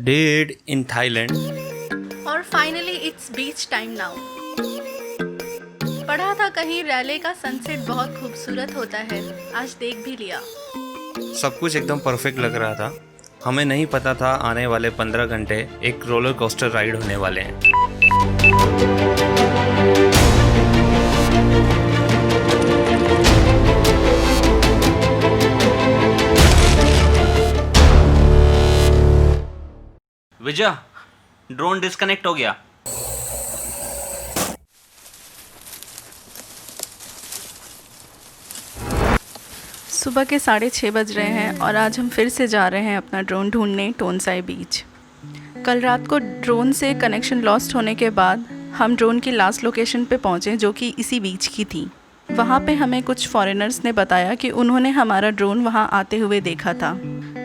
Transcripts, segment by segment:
did in Thailand. और finally it's beach time now. पढ़ा था कहीं रैले का सनसेट बहुत खूबसूरत होता है, आज देख भी लिया। सब कुछ एकदम परफेक्ट लग रहा था। हमें नहीं पता था आने वाले 15 घंटे एक रोलर कोस्टर राइड होने वाले हैं। विजय, ड्रोन डिस्कनेक्ट हो गया। सुबह के 6:30 बज रहे हैं और आज हम फिर से जा रहे हैं अपना ड्रोन ढूंढने टोनसाई बीच। कल रात को ड्रोन से कनेक्शन लॉस्ट होने के बाद हम ड्रोन की लास्ट लोकेशन पे पहुँचे, जो कि इसी बीच की थी। वहाँ पे हमें कुछ फॉरेनर्स ने बताया कि उन्होंने हमारा ड्रोन वहाँ आते हुए देखा था।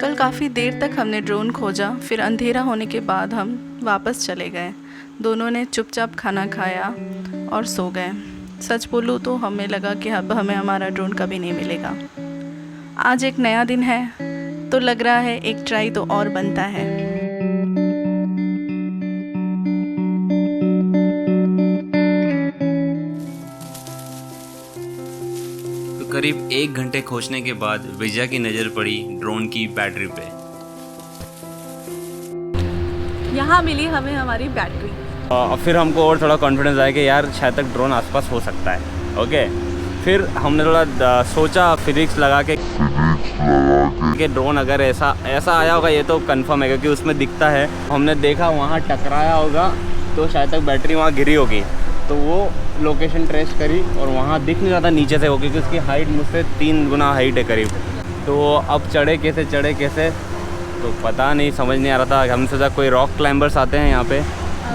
कल काफ़ी देर तक हमने ड्रोन खोजा, फिर अंधेरा होने के बाद हम वापस चले गए। दोनों ने चुपचाप खाना खाया और सो गए। सच बोलूँ तो हमें लगा कि अब हमें हमारा ड्रोन कभी नहीं मिलेगा। आज एक नया दिन है तो लग रहा है एक ट्राई तो और बनता है। तो करीब 1 घंटे खोजने के बाद विजय की नज़र पड़ी ड्रोन की बैटरी पे। यहाँ मिली हमें हमारी बैटरी। फिर हमको और थोड़ा कॉन्फिडेंस आया कि यार शायद तक ड्रोन आसपास हो सकता है। ओके, फिर हमने थोड़ा सोचा, फिजिक्स लगा के कि ड्रोन अगर ऐसा आया होगा ये तो कंफर्म है, क्योंकि उसमें दिखता है। हमने देखा वहाँ टकराया होगा तो शायद तक बैटरी वहाँ गिरी होगी, तो वो लोकेशन ट्रेस करी और वहाँ दिख नहीं रहा था नीचे से वो, क्योंकि उसकी हाइट मुझसे 3 गुना हाइट है करीब। तो अब चढ़े कैसे तो पता नहीं, समझ नहीं आ रहा था। हमने सोचा कोई रॉक क्लाइंबर्स आते हैं यहाँ पे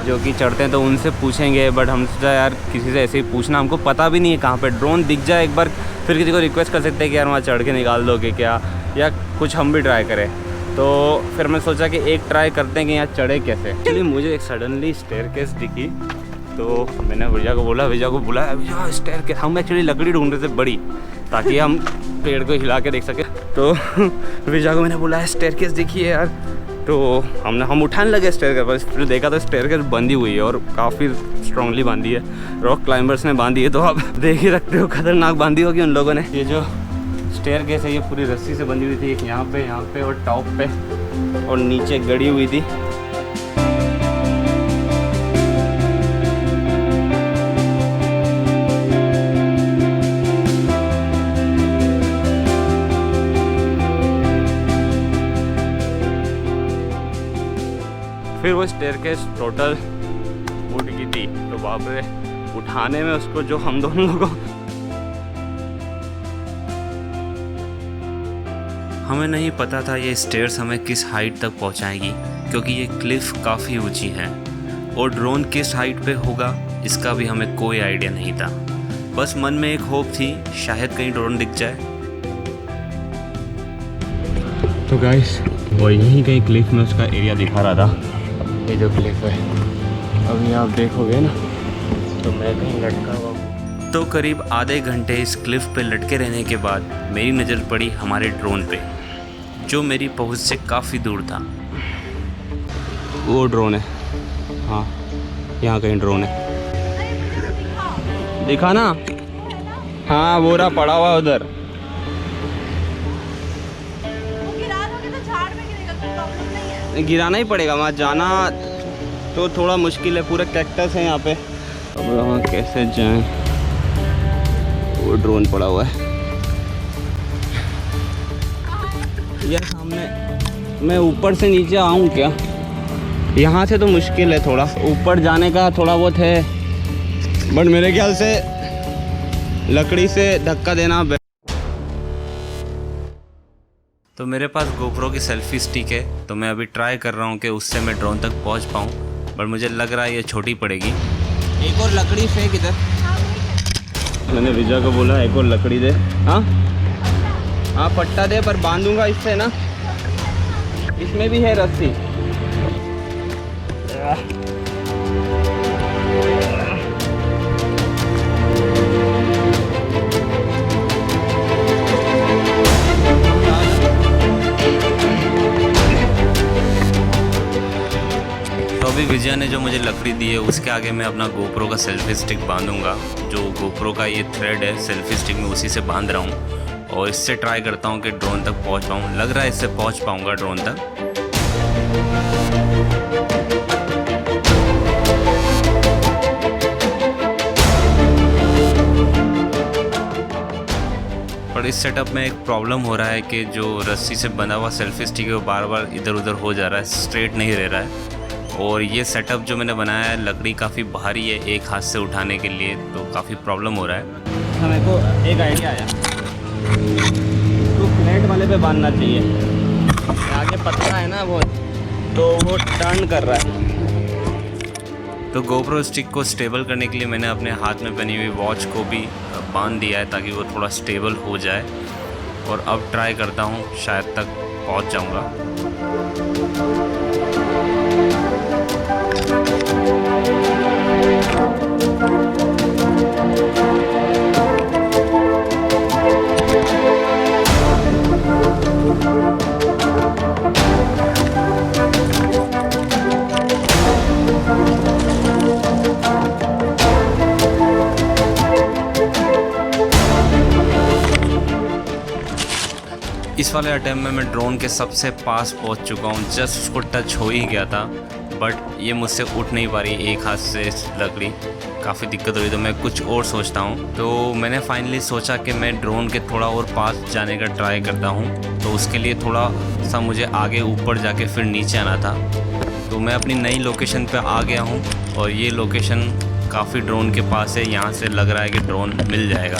जो कि चढ़ते हैं तो उनसे पूछेंगे, बट हम सोचा यार किसी से ऐसे ही पूछना, हमको पता भी नहीं है कहाँ पे ड्रोन दिख जाए एक बार, फिर किसी को रिक्वेस्ट कर सकते हैं कि यार वहाँ चढ़ के निकाल दोगे क्या, या कुछ हम भी ट्राई करें। तो फिर मैं सोचा कि एक ट्राई करते हैं कि यहाँ चढ़े कैसे। एक्चुअली मुझे एक सडनली स्टेयरकेस दिखी, तो मैंने विजय को बुलाया, विजय स्टेयरकेस। हम एक्चुअली लकड़ी ढूंढ रहे थे बड़ी, ताकि हम पेड़ को हिला के देख सकें। तो विजय को मैंने बुलाया, स्टेयरकेस दिखी है यार। तो हम उठाने लगे स्टेयरकेस, बस फिर देखा तो स्टेयरकेस बंधी हुई है और काफ़ी स्ट्रांगली बांधी है। रॉक क्लाइंबर्स ने बांधी है, तो आप देख ही सकते हो खतरनाक बांधी होगी उन लोगों ने। ये जो स्टेयरकेस है ये पूरी रस्सी से बंधी हुई थी, एक यहाँ पे और टॉप पे, और नीचे गड़ी हुई थी। फिर वो स्टेयरकेस टोटल उठ गई थी, तो बाप रे, उठाने में उसको जो हम दोनों लोगों हमें नहीं पता था ये स्टेयर्स हमें किस हाइट तक पहुंचाएगी, क्योंकि ये क्लिफ काफ़ी ऊंची है और ड्रोन किस हाइट पे होगा इसका भी हमें कोई आइडिया नहीं था। बस मन में एक होप थी, शायद कहीं ड्रोन दिख जाए। तो गाइस वो यहीं कहीं क्लिफ में उसका एरिया दिखा रहा था। ये जो क्लिफ है अभी आप देखोगे ना, तो मैं कहीं लटका हुआ। तो करीब आधे घंटे इस क्लिफ पे लटके रहने के बाद मेरी नज़र पड़ी हमारे ड्रोन पे, जो मेरी पहुंच से काफ़ी दूर था। वो ड्रोन है, हाँ यहाँ कहीं ड्रोन है, दिखा ना। हाँ वो रहा पड़ा हुआ उधर। गिराना ही पड़ेगा, वहाँ जाना तो थोड़ा मुश्किल है, पूरे कैक्टस है यहाँ पे। अब वहाँ कैसे जाएं? वो ड्रोन पड़ा हुआ है यार सामने। मैं ऊपर से नीचे आऊँ क्या? यहाँ से तो मुश्किल है, थोड़ा ऊपर जाने का थोड़ा बहुत है, बट मेरे ख्याल से लकड़ी से धक्का देना। तो मेरे पास गोप्रो की सेल्फी स्टिक है, तो मैं अभी ट्राई कर रहा हूँ कि उससे मैं ड्रोन तक पहुँच पाऊँ, बट मुझे लग रहा है ये छोटी पड़ेगी। एक और लकड़ी फेंक इधर। मैंने विजय को बोला एक और लकड़ी दे। हाँ पट्टा दे, पर बांधूंगा इससे ना, इसमें भी है रस्सी। अभी विजय ने जो मुझे लकड़ी दी है उसके आगे मैं अपना गोप्रो का सेल्फी स्टिक बांधूंगा। जो गोप्रो का ये थ्रेड है सेल्फी स्टिक में उसी से बांध रहा हूँ और इससे ट्राई करता हूँ कि ड्रोन तक पहुँच पाऊँ। लग रहा है इससे पहुँच पाऊँगा ड्रोन तक। पर इस सेटअप में एक प्रॉब्लम हो रहा है कि जो रस्सी से बंधा हुआ सेल्फी स्टिक है वो बार बार इधर उधर हो जा रहा है, स्ट्रेट नहीं रह रहा है। और ये सेटअप जो मैंने बनाया है लकड़ी काफ़ी भारी है एक हाथ से उठाने के लिए, तो काफ़ी प्रॉब्लम हो रहा है। हमें को एक आइडिया आया, तो फ्लैट वाले पे बांधना चाहिए। आगे पतला है ना वो, तो वो टर्न कर रहा है। तो गोप्रो स्टिक को स्टेबल करने के लिए मैंने अपने हाथ में पहनी हुई वॉच को भी बांध दिया है ताकि वो थोड़ा स्टेबल हो जाए। और अब ट्राई करता हूँ, शायद तक पहुँच जाऊँगा। इस वाले अटैम्प्ट में मैं ड्रोन के सबसे पास पहुंच चुका हूं, जस्ट उसको टच हो ही गया था, बट ये मुझसे उठ नहीं पा रही एक हाथ से लकड़ी। काफ़ी दिक्कत हो रही, तो मैं कुछ और सोचता हूं। तो मैंने फाइनली सोचा कि मैं ड्रोन के थोड़ा और पास जाने का ट्राई करता हूं। तो उसके लिए थोड़ा सा मुझे आगे ऊपर जाके फिर नीचे आना था। तो मैं अपनी नई लोकेशन पे आ गया हूं और ये लोकेशन काफ़ी ड्रोन के पास है। यहाँ से लग रहा है कि ड्रोन मिल जाएगा।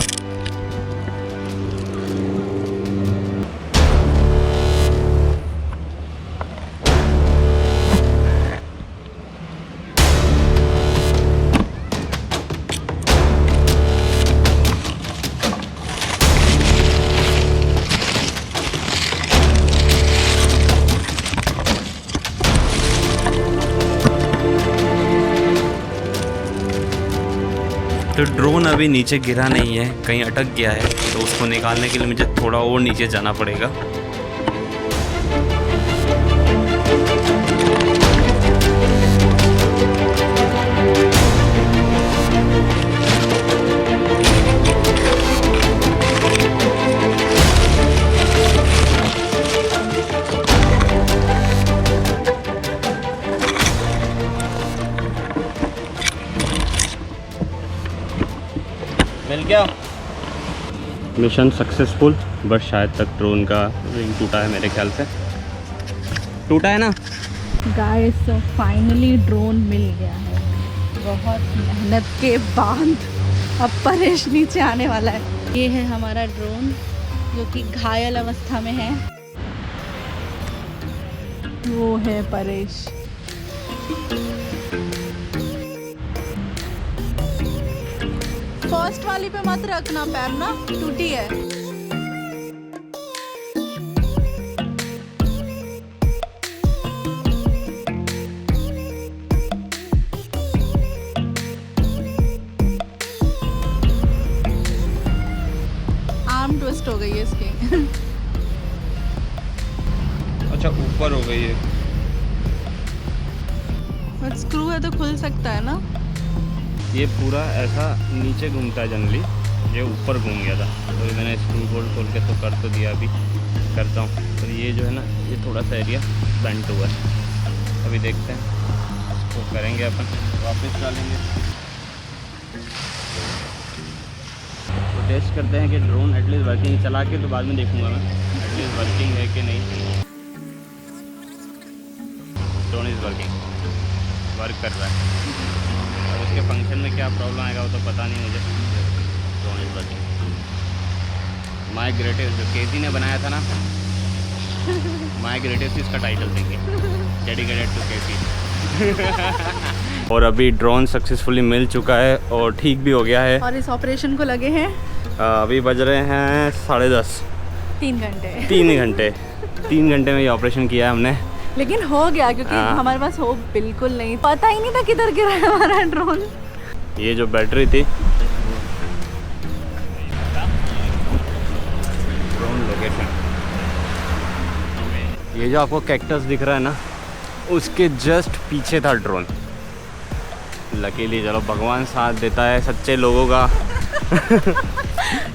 तो ड्रोन अभी नीचे गिरा नहीं है, कहीं अटक गया है, तो उसको निकालने के लिए मुझे थोड़ा और नीचे जाना पड़ेगा। मिल गया। मिशन सक्सेसफुल, बट शायद तक ड्रोन का रिंग टूटा है, मेरे ख्याल से टूटा है ना। गाइस फाइनली ड्रोन मिल गया है, बहुत मेहनत के बाद। अब परेश नीचे आने वाला है। ये है हमारा ड्रोन जो कि घायल अवस्था में है। वो है परेश। फर्स्ट वाली पे मत रखना पैर ना, टूटी है। आर्म ट्विस्ट हो गई है इसकी। अच्छा ऊपर हो गई है, बट स्क्रू है तो खुल सकता है ना। ये पूरा ऐसा नीचे घूमता है जनरली, ये ऊपर घूम गया था। तो ये मैंने स्क्रू बोल्ट खोल के तो कर तो दिया, अभी करता हूँ। तो ये जो है ना, ये थोड़ा सा एरिया बेंट हुआ है। अभी देखते हैं, इसको करेंगे अपन, वापस डालेंगे। तो टेस्ट करते हैं कि ड्रोन एटलीस्ट वर्किंग, चला के तो बाद में देखूँगा मैं एटलीस्ट वर्किंग है कि नहीं। ड्रोन इज़ वर्किंग, वर्क कर रहा है। और उसके फंक्शन में क्या प्रॉब्लम आएगा वो तो पता नहीं मुझे। Drone is working. My greatest, जो केसी ने बनाया था ना, माई ग्रेटेस्ट इसका टाइटल देंगे, डेडिकेटेड टू केसी। और अभी ड्रोन सक्सेसफुली मिल चुका है और ठीक भी हो गया है। और इस ऑपरेशन को लगे हैं अभी बज रहे हैं 10:30। 3 घंटे। 3 घंटे में ये ऑपरेशन किया है हमने, लेकिन हो गया क्योंकि हमारे पास होप बिल्कुल नहीं, पता ही नहीं था किधर गिरा है हमारा ड्रोन। ये जो बैटरी थी, ड्रोन लोकेशन, ये जो आपको कैक्टस दिख रहा है ना, उसके जस्ट पीछे था ड्रोन। लकीली चलो भगवान साथ देता है सच्चे लोगों का।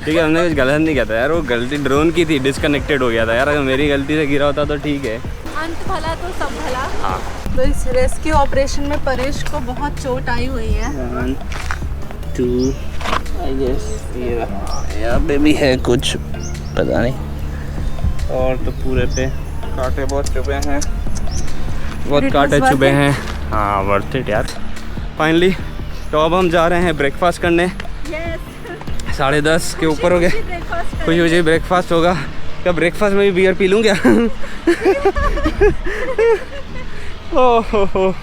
ठीक है, हमने कुछ गलत नहीं किया था यार, वो गलती ड्रोन की थी, डिस्कनेक्टेड हो गया था यार। अगर मेरी गलती से गिरा होता तो ठीक है। अंत भला तो सब भला। हाँ, तो इस रेस्क्यू ऑपरेशन में परेश को बहुत चोट आई हुई है। 1 2 आई गेस यहाँ पे भी है कुछ, पता नहीं। और तो पूरे पे कांटे बहुत चुभे हैं, बहुत It was कांटे worth चुभे it. हैं। हाँ, वर्थ इट यार। फाइनली तो अब हम जा रहे हैं ब्रेकफास्ट करने। 10:30 के ऊपर हो गए। खुशी खुशी ब्रेकफास्ट होगा। क्या ब्रेकफास्ट में भी बियर पी लूँ क्या? ओह हो।